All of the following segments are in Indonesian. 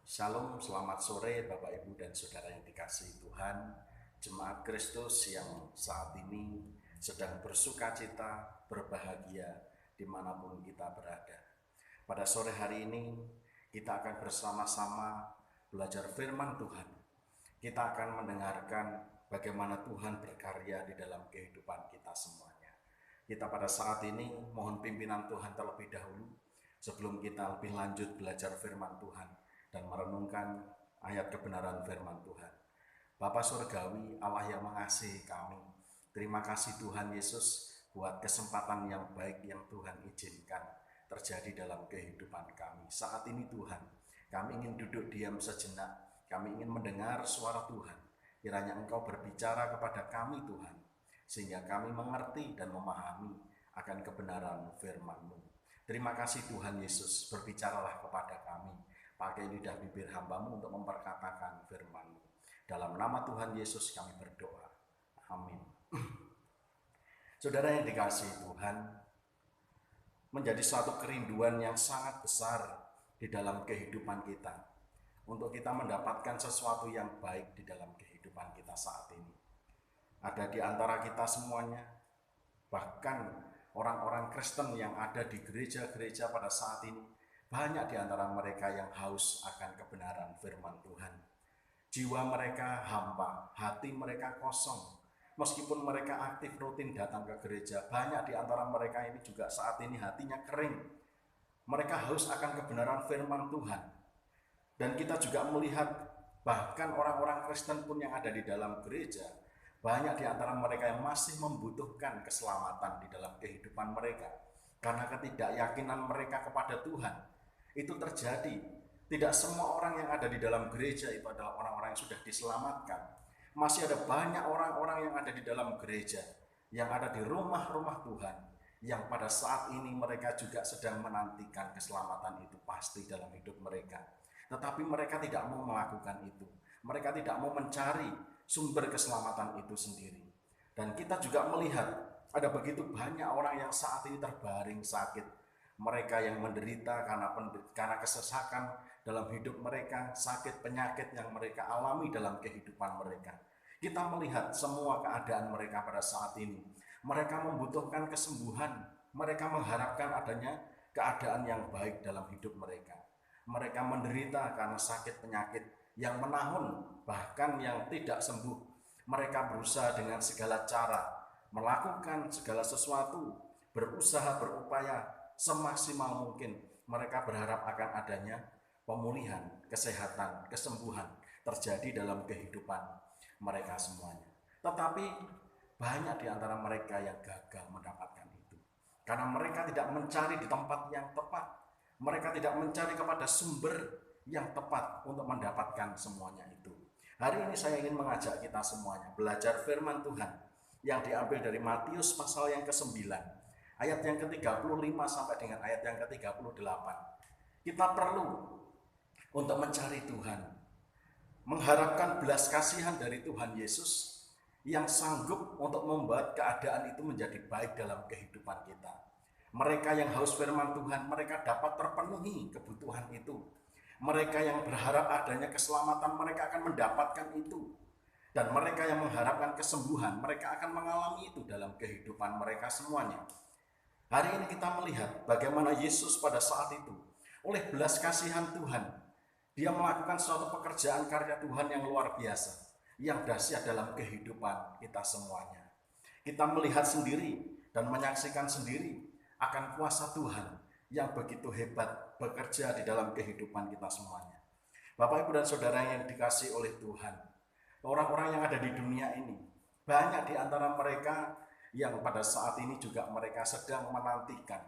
Shalom, selamat sore Bapak Ibu dan Saudara yang dikasihi Tuhan. Jemaat Kristus yang saat ini sedang bersuka cita, berbahagia dimanapun kita berada. Pada sore hari ini kita akan bersama-sama belajar firman Tuhan. Kita akan mendengarkan bagaimana Tuhan berkarya di dalam kehidupan kita semuanya. Kita pada saat ini mohon pimpinan Tuhan terlebih dahulu sebelum kita lebih lanjut belajar firman Tuhan dan merenungkan ayat kebenaran firman Tuhan. Bapa Surgawi, Allah yang mengasihi kami, terima kasih Tuhan Yesus buat kesempatan yang baik yang Tuhan izinkan terjadi dalam kehidupan kami. Saat ini Tuhan, kami ingin duduk diam sejenak, kami ingin mendengar suara Tuhan. Kiranya Engkau berbicara kepada kami Tuhan, sehingga kami mengerti dan memahami akan kebenaran firman-Mu. Terima kasih Tuhan Yesus, berbicaralah kepada kami. Pakai lidah bibir hamba-Mu untuk memperkatakan firman-Mu. Dalam nama Tuhan Yesus kami berdoa. Amin. Saudara yang dikasihi Tuhan, menjadi suatu kerinduan yang sangat besar di dalam kehidupan kita, untuk kita mendapatkan sesuatu yang baik di dalam kehidupan kita saat ini. Ada di antara kita semuanya, bahkan orang-orang Kristen yang ada di gereja-gereja pada saat ini, banyak di antara mereka yang haus akan kebenaran firman Tuhan. Jiwa mereka hampa, hati mereka kosong. Meskipun mereka aktif rutin datang ke gereja, banyak di antara mereka ini juga saat ini hatinya kering. Mereka haus akan kebenaran firman Tuhan. Dan kita juga melihat bahkan orang-orang Kristen pun yang ada di dalam gereja, banyak di antara mereka yang masih membutuhkan keselamatan di dalam kehidupan mereka. Karena ketidakyakinan mereka kepada Tuhan. Itu terjadi. Tidak semua orang yang ada di dalam gereja itu adalah orang-orang yang sudah diselamatkan. Masih ada banyak orang-orang yang ada di dalam gereja, yang ada di rumah-rumah Tuhan, yang pada saat ini mereka juga sedang menantikan keselamatan itu pasti dalam hidup mereka. Tetapi mereka tidak mau melakukan itu. Mereka tidak mau mencari sumber keselamatan itu sendiri. Dan kita juga melihat ada begitu banyak orang yang saat ini terbaring sakit. Mereka yang menderita karena kesesakan dalam hidup mereka, sakit penyakit yang mereka alami dalam kehidupan mereka. Kita melihat semua keadaan mereka pada saat ini. Mereka membutuhkan kesembuhan, mereka mengharapkan adanya keadaan yang baik dalam hidup mereka. Mereka menderita karena sakit penyakit yang menahun, bahkan yang tidak sembuh. Mereka berusaha dengan segala cara, melakukan segala sesuatu, berusaha, berupaya semaksimal mungkin. Mereka berharap akan adanya pemulihan, kesehatan, kesembuhan terjadi dalam kehidupan mereka semuanya. Tetapi banyak di antara mereka yang gagal mendapatkan itu. Karena mereka tidak mencari di tempat yang tepat. Mereka tidak mencari kepada sumber yang tepat untuk mendapatkan semuanya itu. Hari ini saya ingin mengajak kita semuanya belajar firman Tuhan yang diambil dari Matius pasal yang ke-9. Ayat yang ke-35 sampai dengan ayat yang ke-38. Kita perlu untuk mencari Tuhan, mengharapkan belas kasihan dari Tuhan Yesus yang sanggup untuk membuat keadaan itu menjadi baik dalam kehidupan kita. Mereka yang haus firman Tuhan, mereka dapat terpenuhi kebutuhan itu. Mereka yang berharap adanya keselamatan, mereka akan mendapatkan itu. Dan mereka yang mengharapkan kesembuhan, mereka akan mengalami itu dalam kehidupan mereka semuanya. Hari ini kita melihat bagaimana Yesus pada saat itu, oleh belas kasihan Tuhan, dia melakukan suatu pekerjaan karya Tuhan yang luar biasa, yang dahsyat dalam kehidupan kita semuanya. Kita melihat sendiri dan menyaksikan sendiri akan kuasa Tuhan yang begitu hebat bekerja di dalam kehidupan kita semuanya. Bapak, Ibu, dan Saudara yang dikasihi oleh Tuhan, orang-orang yang ada di dunia ini, banyak di antara mereka yang pada saat ini juga mereka sedang menantikan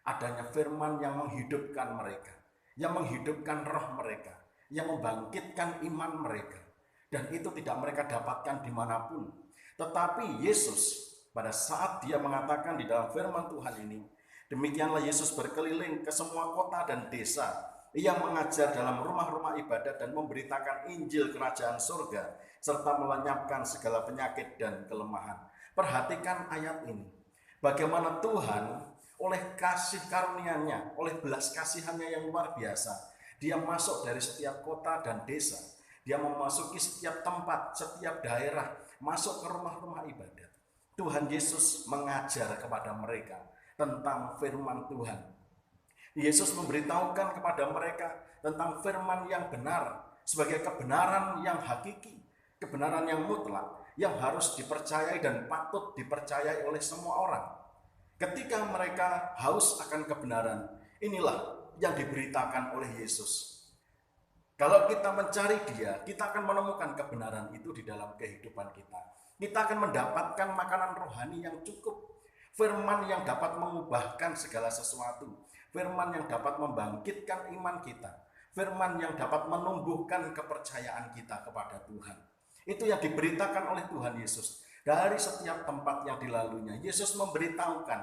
adanya firman yang menghidupkan mereka, yang menghidupkan roh mereka, yang membangkitkan iman mereka. Dan itu tidak mereka dapatkan dimanapun. Tetapi Yesus pada saat dia mengatakan di dalam firman Tuhan ini, demikianlah Yesus berkeliling ke semua kota dan desa, ia mengajar dalam rumah-rumah ibadat dan memberitakan Injil kerajaan surga, serta melenyapkan segala penyakit dan kelemahan. Perhatikan ayat ini. Bagaimana Tuhan oleh kasih karunia-Nya, oleh belas kasihannya yang luar biasa, Dia masuk dari setiap kota dan desa. Dia memasuki setiap tempat, setiap daerah, masuk ke rumah-rumah ibadat. Tuhan Yesus mengajar kepada mereka tentang firman Tuhan. Yesus memberitahukan kepada mereka tentang firman yang benar sebagai kebenaran yang hakiki, kebenaran yang mutlak, yang harus dipercayai dan patut dipercayai oleh semua orang. Ketika mereka haus akan kebenaran, inilah yang diberitakan oleh Yesus. Kalau kita mencari Dia, kita akan menemukan kebenaran itu di dalam kehidupan kita. Kita akan mendapatkan makanan rohani yang cukup, firman yang dapat mengubahkan segala sesuatu, firman yang dapat membangkitkan iman kita, firman yang dapat menumbuhkan kepercayaan kita kepada Tuhan. Itu yang diberitakan oleh Tuhan Yesus. Dari setiap tempat yang dilaluinya, Yesus memberitakan,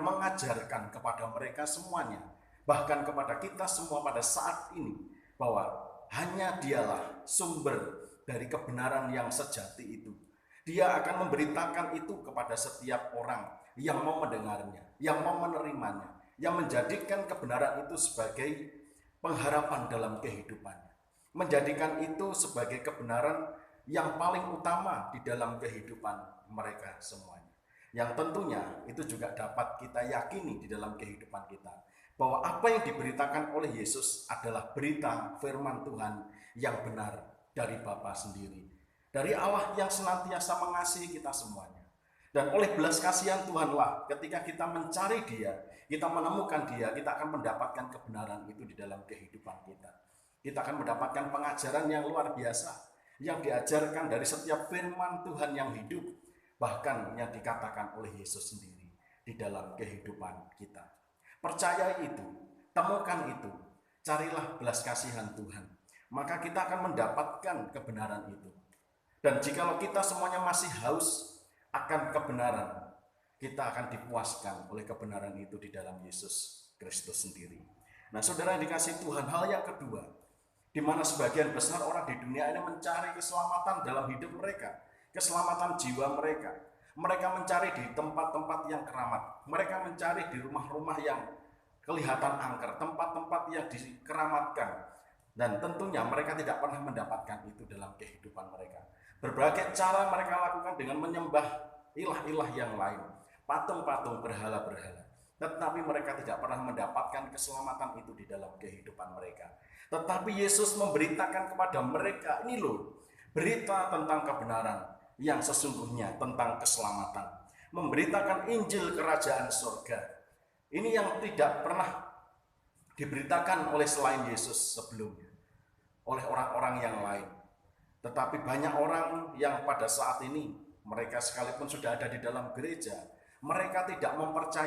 mengajarkan kepada mereka semuanya, bahkan kepada kita semua pada saat ini, bahwa hanya Dialah sumber dari kebenaran yang sejati itu. Dia akan memberitakan itu kepada setiap orang yang mau mendengarnya, yang mau menerimanya, yang menjadikan kebenaran itu sebagai pengharapan dalam kehidupannya, menjadikan itu sebagai kebenaran yang paling utama di dalam kehidupan mereka semuanya. Yang tentunya itu juga dapat kita yakini di dalam kehidupan kita, bahwa apa yang diberitakan oleh Yesus adalah berita firman Tuhan yang benar dari Bapa sendiri, dari Allah yang senantiasa mengasihi kita semuanya. Dan oleh belas kasihan Tuhanlah, ketika kita mencari Dia, kita menemukan Dia, kita akan mendapatkan kebenaran itu di dalam kehidupan kita. Kita akan mendapatkan pengajaran yang luar biasa, yang diajarkan dari setiap firman Tuhan yang hidup, bahkan yang dikatakan oleh Yesus sendiri di dalam kehidupan kita. Percayai itu, temukan itu, carilah belas kasihan Tuhan, maka kita akan mendapatkan kebenaran itu. Dan jikalau kita semuanya masih haus akan kebenaran, kita akan dipuaskan oleh kebenaran itu di dalam Yesus Kristus sendiri. Nah, saudara yang dikasihi Tuhan, hal yang kedua, di mana sebagian besar orang di dunia ini mencari keselamatan dalam hidup mereka, keselamatan jiwa mereka. Mereka mencari di tempat-tempat yang keramat, mereka mencari di rumah-rumah yang kelihatan angker, tempat-tempat yang dikeramatkan, dan tentunya mereka tidak pernah mendapatkan itu dalam kehidupan mereka. Berbagai cara mereka lakukan dengan menyembah ilah-ilah yang lain, patung-patung, berhala-berhala, tetapi mereka tidak pernah mendapatkan keselamatan itu di dalam kehidupan mereka. Tetapi Yesus memberitakan kepada mereka, ini loh, berita tentang kebenaran yang sesungguhnya tentang keselamatan. Memberitakan Injil Kerajaan Surga. Ini yang tidak pernah diberitakan oleh selain Yesus sebelumnya, oleh orang-orang yang lain. Tetapi banyak orang yang pada saat ini, mereka sekalipun sudah ada di dalam gereja, mereka tidak mempercayai